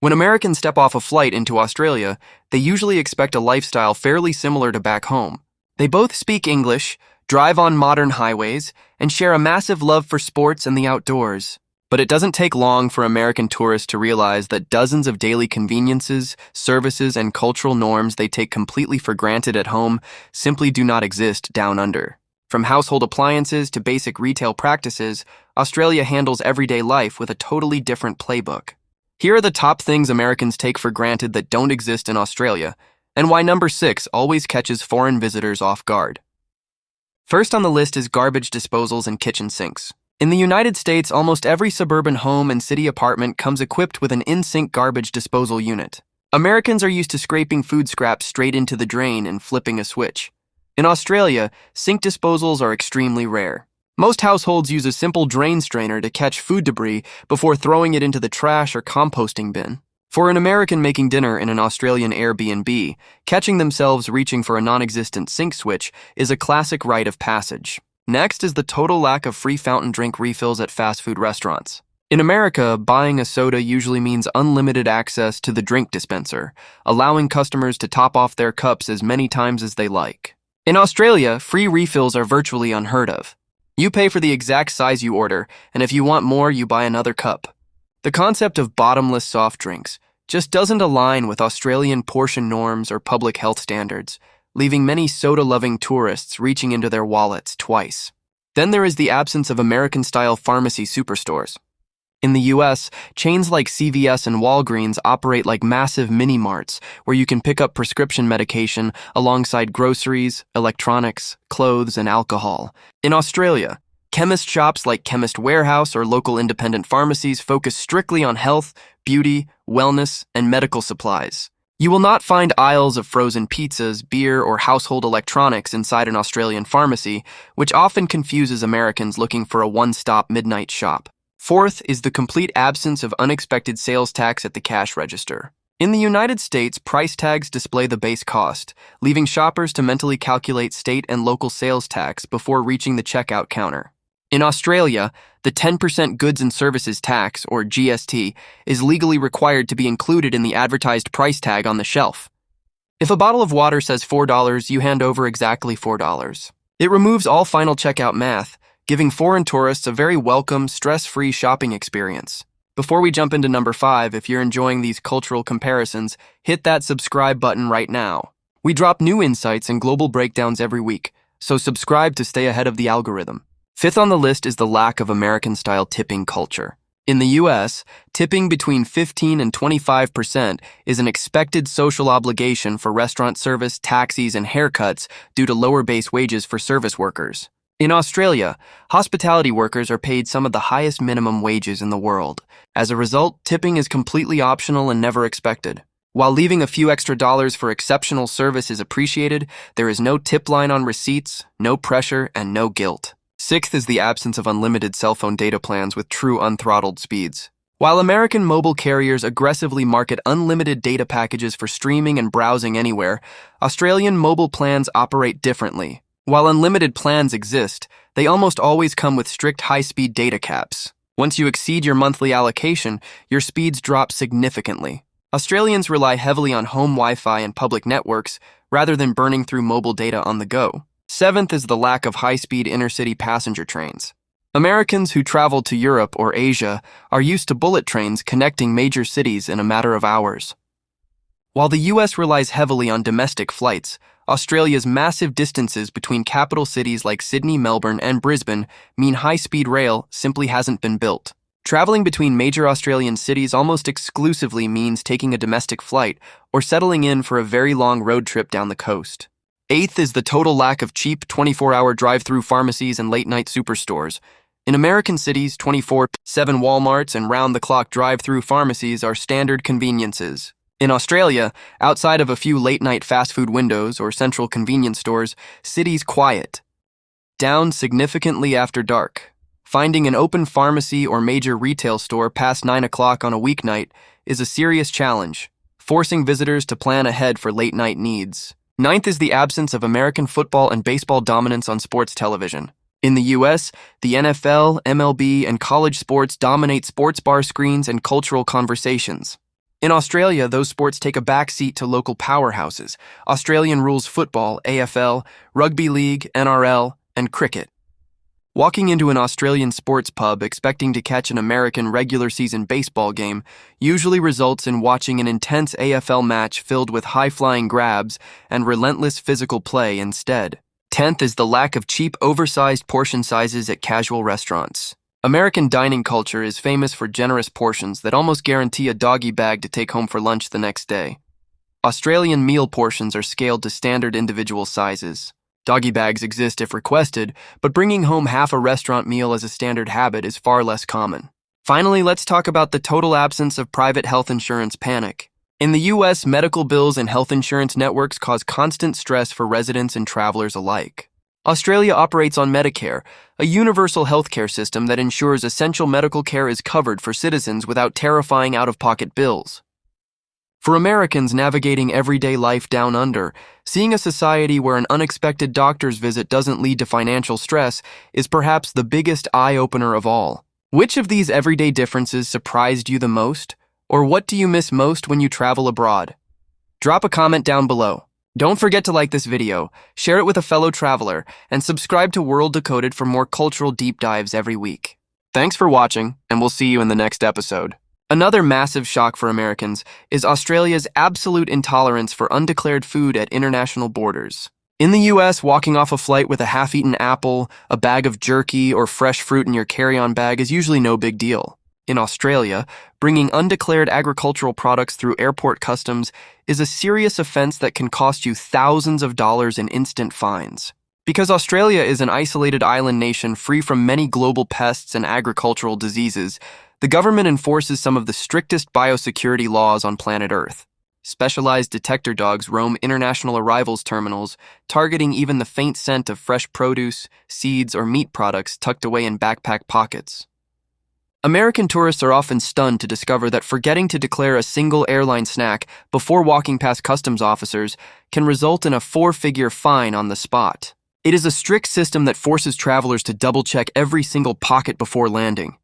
When Americans step off a flight into Australia, they usually expect a lifestyle fairly similar to back home. They both speak English, drive on modern highways, and share a massive love for sports and the outdoors. But it doesn't take long for American tourists to realize that dozens of daily conveniences, services, and cultural norms they take completely for granted at home simply do not exist down under. From household appliances to basic retail practices, Australia handles everyday life with a totally different playbook. Here are the top things Americans take for granted that don't exist in Australia, and why number 6 always catches foreign visitors off guard. First on the list is garbage disposals and kitchen sinks. In the United States, almost every suburban home and city apartment comes equipped with an in-sink garbage disposal unit. Americans are used to scraping food scraps straight into the drain and flipping a switch. In Australia, sink disposals are extremely rare. Most households use a simple drain strainer to catch food debris before throwing it into the trash or composting bin. For an American making dinner in an Australian Airbnb, catching themselves reaching for a non-existent sink switch is a classic rite of passage. Next is the total lack of free fountain drink refills at fast food restaurants. In America, buying a soda usually means unlimited access to the drink dispenser, allowing customers to top off their cups as many times as they like. In Australia, free refills are virtually unheard of. You pay for the exact size you order, and if you want more, you buy another cup. The concept of bottomless soft drinks just doesn't align with Australian portion norms or public health standards, leaving many soda-loving tourists reaching into their wallets twice. Then there is the absence of American-style pharmacy superstores. In the US, chains like CVS and Walgreens operate like massive mini-marts where you can pick up prescription medication alongside groceries, electronics, clothes, and alcohol. In Australia, chemist shops like Chemist Warehouse or local independent pharmacies focus strictly on health, beauty, wellness, and medical supplies. You will not find aisles of frozen pizzas, beer, or household electronics inside an Australian pharmacy, which often confuses Americans looking for a one-stop midnight shop. Fourth is the complete absence of unexpected sales tax at the cash register. In the United States, price tags display the base cost, leaving shoppers to mentally calculate state and local sales tax before reaching the checkout counter. In Australia, the 10% goods and services tax, or GST, is legally required to be included in the advertised price tag on the shelf. If a bottle of water says $4, you hand over exactly $4. It removes all final checkout math, giving foreign tourists a very welcome, stress-free shopping experience. Before we jump into number 5, if you're enjoying these cultural comparisons, hit that subscribe button right now. We drop new insights and global breakdowns every week, so subscribe to stay ahead of the algorithm. Fifth on the list is the lack of American-style tipping culture. In the US, tipping between 15 and 25% is an expected social obligation for restaurant service, taxis, and haircuts due to lower base wages for service workers. In Australia, hospitality workers are paid some of the highest minimum wages in the world. As a result, tipping is completely optional and never expected. While leaving a few extra dollars for exceptional service is appreciated, there is no tip line on receipts, no pressure, and no guilt. Sixth is the absence of unlimited cell phone data plans with true unthrottled speeds. While American mobile carriers aggressively market unlimited data packages for streaming and browsing anywhere, Australian mobile plans operate differently. While unlimited plans exist, they almost always come with strict high-speed data caps. Once you exceed your monthly allocation, your speeds drop significantly. Australians rely heavily on home Wi-Fi and public networks rather than burning through mobile data on the go. Seventh is the lack of high-speed inner-city passenger trains. Americans who travel to Europe or Asia are used to bullet trains connecting major cities in a matter of hours. While the US relies heavily on domestic flights, Australia's massive distances between capital cities like Sydney, Melbourne, and Brisbane mean high-speed rail simply hasn't been built. Traveling between major Australian cities almost exclusively means taking a domestic flight or settling in for a very long road trip down the coast. Eighth is the total lack of cheap 24-hour drive-through pharmacies and late-night superstores. In American cities, 24/7 Walmarts and round-the-clock drive-through pharmacies are standard conveniences. In Australia, outside of a few late-night fast food windows or central convenience stores, cities quiet down significantly after dark. Finding an open pharmacy or major retail store past 9 o'clock on a weeknight is a serious challenge, forcing visitors to plan ahead for late-night needs. Ninth is the absence of American football and baseball dominance on sports television. In the US, the NFL, MLB, and college sports dominate sports bar screens and cultural conversations. In Australia, those sports take a back seat to local powerhouses. Australian rules football, AFL, rugby league, NRL, and cricket. Walking into an Australian sports pub expecting to catch an American regular season baseball game usually results in watching an intense AFL match filled with high-flying grabs and relentless physical play instead. 10th is the lack of cheap, oversized portion sizes at casual restaurants. American dining culture is famous for generous portions that almost guarantee a doggy bag to take home for lunch the next day. Australian meal portions are scaled to standard individual sizes. Doggy bags exist if requested, but bringing home half a restaurant meal as a standard habit is far less common. Finally, let's talk about the total absence of private health insurance panic. In the U.S., medical bills and health insurance networks cause constant stress for residents and travelers alike. Australia operates on Medicare, a universal healthcare system that ensures essential medical care is covered for citizens without terrifying out-of-pocket bills. For Americans navigating everyday life down under, seeing a society where an unexpected doctor's visit doesn't lead to financial stress is perhaps the biggest eye-opener of all. Which of these everyday differences surprised you the most? Or what do you miss most when you travel abroad? Drop a comment down below. Don't forget to like this video, share it with a fellow traveler, and subscribe to World Decoded for more cultural deep dives every week. Thanks for watching, and we'll see you in the next episode. Another massive shock for Americans is Australia's absolute intolerance for undeclared food at international borders. In the US, walking off a flight with a half-eaten apple, a bag of jerky, or fresh fruit in your carry-on bag is usually no big deal. In Australia, bringing undeclared agricultural products through airport customs is a serious offense that can cost you thousands of dollars in instant fines. Because Australia is an isolated island nation free from many global pests and agricultural diseases, the government enforces some of the strictest biosecurity laws on planet Earth. Specialized detector dogs roam international arrivals terminals, targeting even the faint scent of fresh produce, seeds, or meat products tucked away in backpack pockets. American tourists are often stunned to discover that forgetting to declare a single airline snack before walking past customs officers can result in a 4-figure fine on the spot. It is a strict system that forces travelers to double-check every single pocket before landing.